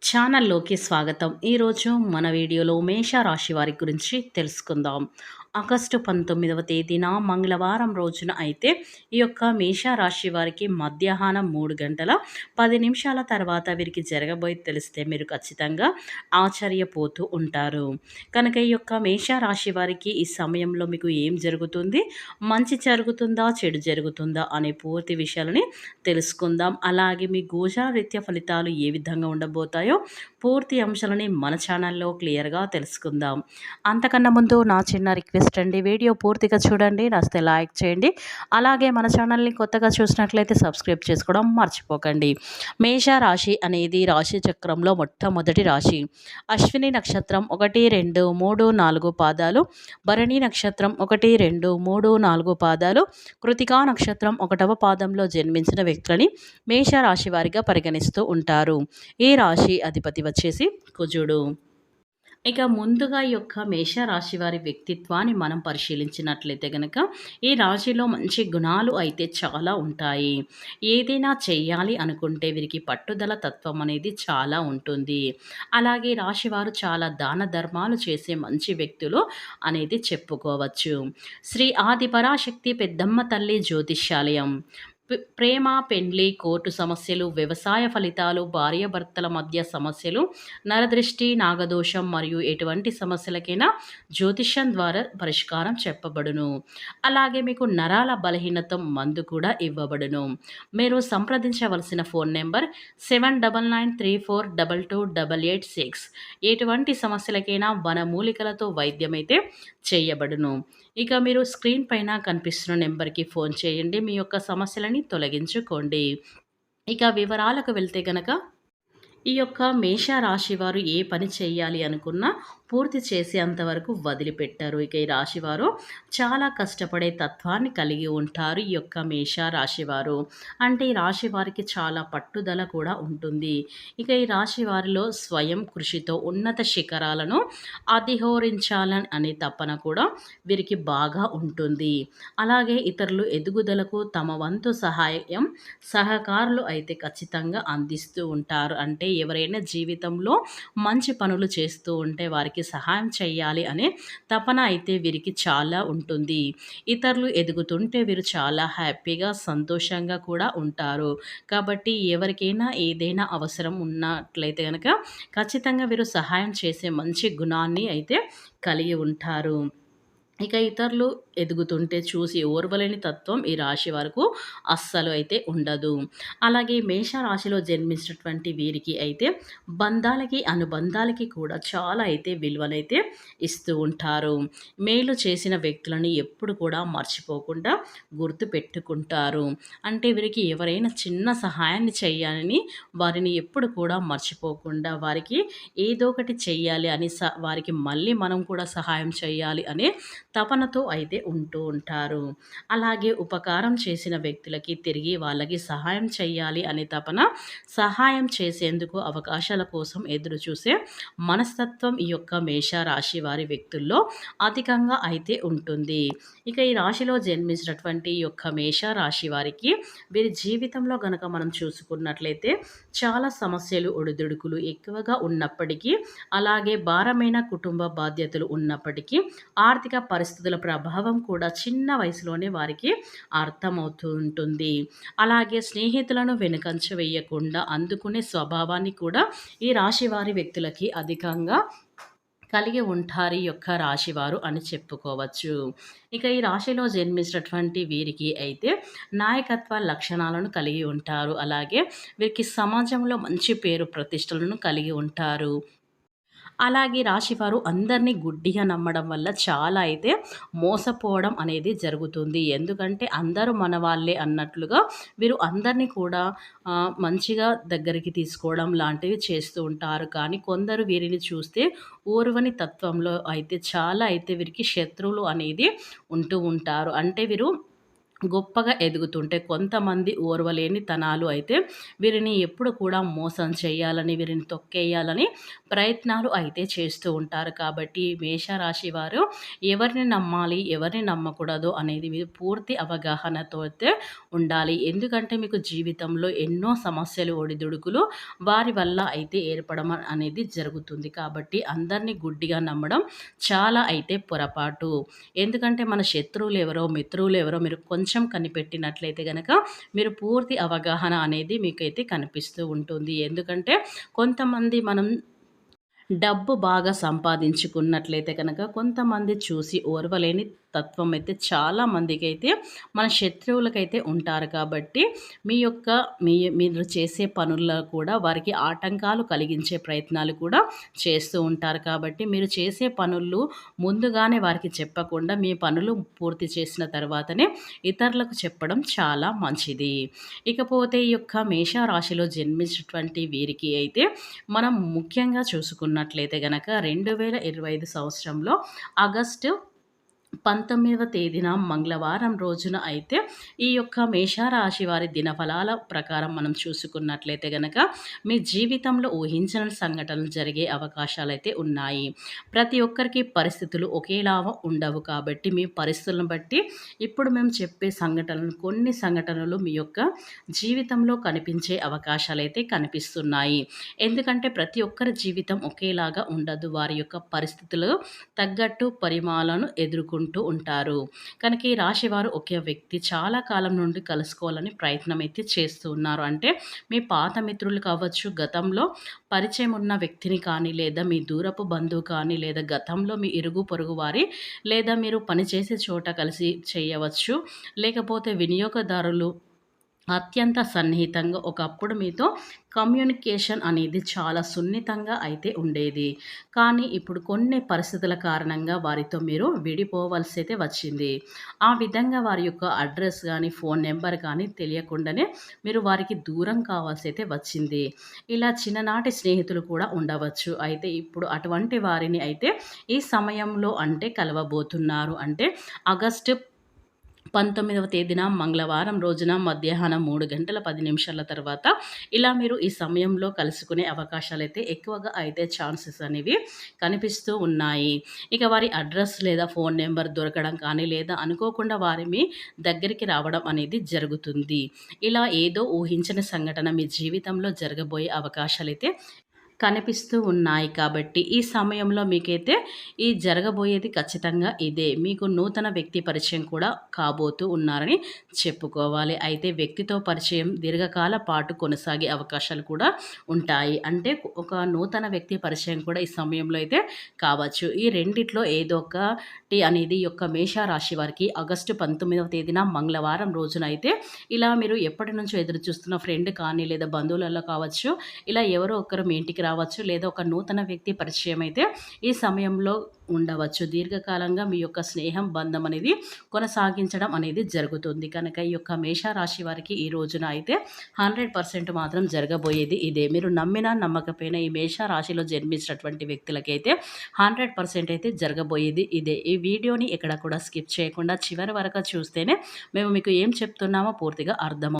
ఛానల్లోకి స్వాగతం. ఈరోజు మన వీడియోలో మేషరాశి వారి గురించి తెలుసుకుందాం. ఆగస్టు 19వ తేదీన మంగళవారం రోజున అయితే ఈ యొక్క మేషరాశి వారికి మధ్యాహ్నం 3 గంటల 10 నిమిషాల తర్వాత వీరికి జరగబోయేది తెలిస్తే మీరు ఖచ్చితంగా ఆశ్చర్యపోతూ ఉంటారు. కనుక ఈ యొక్క మేషరాశి వారికి ఈ సమయంలో మీకు ఏం జరుగుతుంది, మంచి జరుగుతుందా, చెడు జరుగుతుందా అనే పూర్తి విషయాలని తెలుసుకుందాం. అలాగే మీ గోచారరీత్యా ఫలితాలు ఏ విధంగా ఉండబోతాయో పూర్తి అంశాలని మన ఛానల్లో క్లియర్గా తెలుసుకుందాం. అంతకన్నా ముందు నా చిన్న రిక్వెస్ట్ అండి, వీడియో పూర్తిగా చూడండి, నచ్చితే లైక్ చేయండి. అలాగే మన ఛానల్ని కొత్తగా చూసినట్లయితే సబ్స్క్రైబ్ చేసుకోవడం మర్చిపోకండి. మేష రాశి అనేది రాశి చక్రంలో మొట్టమొదటి రాశి. అశ్విని నక్షత్రం 1, 2, 3, 4 పాదాలు, భరణి నక్షత్రం 1, 2, 3, 4 పాదాలు, కృతికా నక్షత్రం 1వ పాదంలో జన్మించిన వ్యక్తులని మేషరాశి వారిగా పరిగణిస్తూ ఉంటారు. ఈ రాశి అధిపతి వచ్చేసి కుజుడు. ఇక ముందుగా ఈ యొక్క మేషరాశి వారి వ్యక్తిత్వాన్ని మనం పరిశీలించినట్లయితే గనక ఈ రాశిలో మంచి గుణాలు అయితే చాలా ఉంటాయి. ఏదైనా చెయ్యాలి అనుకుంటే వీరికి పట్టుదల తత్వం అనేది చాలా ఉంటుంది. అలాగే రాశివారు చాలా దాన ధర్మాలు చేసే మంచి వ్యక్తులు అనేది చెప్పుకోవచ్చు. శ్రీ ఆది పరాశక్తి పెద్దమ్మ తల్లి జ్యోతిష్యాలయం ప్రేమ, పెండ్లి, కోర్టు సమస్యలు, వ్యవసాయ ఫలితాలు, భార్యాభర్తల మధ్య సమస్యలు, నరదృష్టి, నాగదోషం మరియు ఎటువంటి సమస్యలకైనా జ్యోతిష్యం ద్వారా పరిష్కారం చెప్పబడును. అలాగే మీకు నరాల బలహీనత మందు కూడా ఇవ్వబడును. మీరు సంప్రదించవలసిన ఫోన్ నెంబర్ 7993422886. ఎటువంటి సమస్యలకైనా వనమూలికలతో వైద్యమైతే చేయబడును. ఇక మీరు స్క్రీన్ పైన కనిపిస్తున్న నెంబర్కి ఫోన్ చేయండి, మీ యొక్క సమస్యలని తొలగించుకోండి. ఇక వివరాలకు వెళ్తే గనక ఈ యొక్క మేషరాశి వారు ఏ పని చేయాలి అనుకున్నా పూర్తి చేసేంత వరకు వదిలిపెట్టారు. ఇక ఈ రాశివారు చాలా కష్టపడే తత్వాన్ని కలిగి ఉంటారు. ఈ యొక్క మేషరాశివారు అంటే ఈ రాశి వారికి చాలా పట్టుదల కూడా ఉంటుంది. ఇక ఈ రాశి వారిలో స్వయం కృషితో ఉన్నత శిఖరాలను అధిరోహించాలని అనే తపన కూడా వీరికి బాగా ఉంటుంది. అలాగే ఇతరులు ఎదుగుదలకు తమ వంతు సహాయం సహకారులు అయితే ఖచ్చితంగా అందిస్తూ ఉంటారు. అంటే ఎవరైనా జీవితంలో మంచి పనులు చేస్తూ ఉంటే వారికి సహాయం చేయాలి అనే తపన అయితే వీరికి చాలా ఉంటుంది. ఇతరులు ఎదుగుతుంటే వీరు చాలా హ్యాపీగా సంతోషంగా కూడా ఉంటారు. కాబట్టి ఎవరికైనా ఏదైనా అవసరం ఉన్నట్లయితే కనుక ఖచ్చితంగా వీరు సహాయం చేసే మంచి గుణాన్ని అయితే కలిగి ఉంటారు. ఇక ఇతరులు ఎదుగుతుంటే చూసి ఓర్వలేని తత్వం ఈ రాశి వరకు అస్సలు అయితే ఉండదు. అలాగే మేషరాశిలో జన్మించినటువంటి వీరికి అయితే బంధాలకి అనుబంధాలకి కూడా చాలా అయితే విలువనైతే ఇస్తూ ఉంటారు. మేలు చేసిన వ్యక్తులని ఎప్పుడు కూడా మర్చిపోకుండా గుర్తు పెట్టుకుంటారు. అంటే వీరికి ఎవరైనా చిన్న సహాయాన్ని చేయాలని వారిని ఎప్పుడు కూడా మర్చిపోకుండా వారికి ఏదో ఒకటి చెయ్యాలి అని వారికి మళ్ళీ మనం కూడా సహాయం చేయాలి అనే తపనతో అయితే ఉంటూ ఉంటారు. అలాగే ఉపకారం చేసిన వ్యక్తులకి తిరిగి వాళ్ళకి సహాయం చేయాలి అనే తపన, సహాయం చేసేందుకు అవకాశాల కోసం ఎదురు చూసే మనస్తత్వం ఈ యొక్క మేషరాశి వారి వ్యక్తుల్లో అధికంగా అయితే ఉంటుంది. ఇక ఈ రాశిలో జన్మించినటువంటి ఈ యొక్క మేషరాశి వారికి వీరి జీవితంలో గనక మనం చూసుకున్నట్లయితే చాలా సమస్యలు, ఒడిదుడుకులు ఎక్కువగా ఉన్నప్పటికీ, అలాగే భారమైన కుటుంబ బాధ్యతలు ఉన్నప్పటికీ ఆర్థిక పరిస్థితుల ప్రభావం కూడా చిన్న వయసులోనే వారికి అర్థమవుతూ ఉంటుంది. అలాగే స్నేహితులను వెనుకంచ వేయకుండా అందుకునే స్వభావాన్ని కూడా ఈ రాశి వారి వ్యక్తులకి అధికంగా కలిగి ఉంటారు ఈ యొక్క రాశివారు అని చెప్పుకోవచ్చు. ఇక ఈ రాశిలో జన్మించినటువంటి వీరికి అయితే నాయకత్వ లక్షణాలను కలిగి ఉంటారు. అలాగే వీరికి సమాజంలో మంచి పేరు ప్రతిష్టలను కలిగి ఉంటారు. అలాగే రాశివారు అందరినీ గుడ్డిగా నమ్మడం వల్ల చాలా అయితే మోసపోవడం అనేది జరుగుతుంది. ఎందుకంటే అందరూ మన వాళ్ళే అన్నట్లుగా వీరు అందరినీ కూడా మంచిగా దగ్గరికి తీసుకోవడం లాంటివి చేస్తూ ఉంటారు. కానీ కొందరు వీరిని చూస్తే ఓర్వని తత్వంలో అయితే చాలా అయితే వీరికి శత్రువులు అనేది ఉంటూ ఉంటారు. అంటే వీరు గొప్పగా ఎదుగుతుంటే కొంతమంది ఓర్వలేని తనాలు అయితే వీరిని ఎప్పుడు కూడా మోసం చేయాలని, వీరిని తొక్కేయాలని ప్రయత్నాలు అయితే చేస్తూ ఉంటారు. కాబట్టి మేషరాశి వారు ఎవరిని నమ్మాలి, ఎవరిని నమ్మకూడదు అనేది మీరు పూర్తి అవగాహనతో అయితే ఉండాలి. ఎందుకంటే మీకు జీవితంలో ఎన్నో సమస్యలు, ఒడిదుడుకులు వారి వల్ల అయితే ఏర్పడడం అనేది జరుగుతుంది. కాబట్టి అందరిని గుడ్డిగా నమ్మడం చాలా అయితే పొరపాటు. ఎందుకంటే మన శత్రువులు ఎవరో, మిత్రులు ఎవరో మీరు కొంచెం కనిపెట్టినట్లయితే గనక మీరు పూర్తి అవగాహన అనేది మీకైతే కనిపిస్తూ ఉంటుంది. ఎందుకంటే కొంతమంది మనం డబ్బు బాగా సంపాదించుకున్నట్లయితే కనుక కొంతమంది చూసి ఓర్వలేని తత్వం అయితే చాలా మందికైతే మన శత్రువులకైతే ఉంటారు. కాబట్టి మీ యొక్క మీరు చేసే పనుల్లో కూడా వారికి ఆటంకాలు కలిగించే ప్రయత్నాలు కూడా చేస్తూ ఉంటారు. కాబట్టి మీరు చేసే పనులు ముందుగానే వారికి చెప్పకుండా మీ పనులు పూర్తి చేసిన తర్వాతనే ఇతరులకు చెప్పడం చాలా మంచిది. ఇకపోతే ఈ యొక్క మేషరాశిలో జన్మించినటువంటి వీరికి అయితే మనం ముఖ్యంగా చూసుకున్నట్లయితే గనక 2025 సంవత్సరంలో ఆగస్టు 19వ తేదీన మంగళవారం రోజున అయితే ఈ యొక్క మేషరాశి వారి దినఫలాల ప్రకారం మనం చూసుకున్నట్లయితే గనక మీ జీవితంలో ఊహించని సంఘటనలు జరిగే అవకాశాలైతే ఉన్నాయి. ప్రతి ఒక్కరికి పరిస్థితులు ఒకేలా ఉండవు. కాబట్టి మీ పరిస్థితులను బట్టి ఇప్పుడు మేము చెప్పే సంఘటనలు, కొన్ని సంఘటనలు మీ యొక్క జీవితంలో కనిపించే అవకాశాలైతే కనిపిస్తున్నాయి. ఎందుకంటే ప్రతి ఒక్కరి జీవితం ఒకేలాగా ఉండదు. వారి యొక్క పరిస్థితులు తగ్గట్టు పరిమాలను ఎదుర్కొంటూ ఉంటారు. కనుక ఈ రాశివారు ఒకే వ్యక్తి చాలా కాలం నుండి కలుసుకోవాలని ప్రయత్నం అయితే చేస్తూ ఉన్నారు. అంటే మీ పాత మిత్రులు కావచ్చు, గతంలో పరిచయం ఉన్న వ్యక్తిని కానీ, లేదా మీ దూరపు బంధువు కానీ, లేదా గతంలో మీ ఇరుగు పొరుగు వారి, లేదా మీరు పనిచేసే చోట కలిసి చేయవచ్చు. లేకపోతే వినియోగదారులు అత్యంత సన్నిహితంగా ఒకప్పుడు మీతో కమ్యూనికేషన్ అనేది చాలా సున్నితంగా అయితే ఉండేది. కానీ ఇప్పుడు కొన్ని పరిస్థితుల కారణంగా వారితో మీరు విడిపోవాల్సి అయితే వచ్చింది. ఆ విధంగా వారి యొక్క అడ్రస్ గానీ, ఫోన్ నెంబర్ కానీ తెలియకుండానే మీరు వారికి దూరం కావాల్సి అయితే వచ్చింది. ఇలా చిన్ననాటి స్నేహితులు కూడా ఉండవచ్చు. అయితే ఇప్పుడు అటువంటి వారిని అయితే ఈ సమయంలో అంటే కలవబోతున్నారు. అంటే ఆగస్టు 19వ తేదీన మంగళవారం రోజున మధ్యాహ్నం 3 గంటల 10 నిమిషాల తర్వాత ఇలా మీరు ఈ సమయంలో కలుసుకునే అవకాశాలైతే ఎక్కువగా అయితే ఛాన్సెస్ అనేవి కనిపిస్తూ ఉన్నాయి. ఇక వారి అడ్రస్ లేదా ఫోన్ నెంబర్ దొరకడం కానీ, లేదా అనుకోకుండా వారి మీ దగ్గరికి రావడం అనేది జరుగుతుంది. ఇలా ఏదో ఊహించని సంఘటన మీ జీవితంలో జరగబోయే అవకాశాలైతే కనిపిస్తూ ఉన్నాయి. కాబట్టి ఈ సమయంలో మీకైతే ఈ జరగబోయేది ఖచ్చితంగా ఇదే. మీకు నూతన వ్యక్తి పరిచయం కూడా కాబోతూ ఉన్నారని చెప్పుకోవాలి. అయితే వ్యక్తితో పరిచయం దీర్ఘకాల పాటు కొనసాగే అవకాశాలు కూడా ఉంటాయి. అంటే ఒక నూతన వ్యక్తి పరిచయం కూడా ఈ సమయంలో అయితే కావచ్చు. ఈ రెండిట్లో ఏదో ఒకటి అనేది యొక్క మేషరాశి వారికి ఆగస్టు 19వ తేదీన మంగళవారం రోజున అయితే ఇలా మీరు ఎప్పటి నుంచో ఎదురు చూస్తున్న ఫ్రెండ్ కానీ, లేదా బంధువులలో కావచ్చు, ఇలా ఎవరో ఒకరు మీ ఇంటికి రావచ్చు, లేదా ఒక నూతన వ్యక్తి పరిచయం అయితే ఈ సమయంలో ఉండవచ్చు. దీర్ఘకాలంగా మీ యొక్క స్నేహం, బంధం అనేది కొనసాగించడం అనేది జరుగుతుంది. కనుక ఈ యొక్క మేషరాశి వారికి ఈ రోజున అయితే 100% మాత్రం జరగబోయేది ఇదే. మీరు నమ్మినా నమ్మకపోయినా ఈ మేషరాశిలో జన్మించినటువంటి వ్యక్తులకైతే 100% అయితే జరగబోయేది ఇదే. ఈ వీడియోని ఎక్కడ కూడా స్కిప్ చేయకుండా చివరి వరకు చూస్తేనే మేము మీకు ఏం చెప్తున్నామో పూర్తిగా అర్థం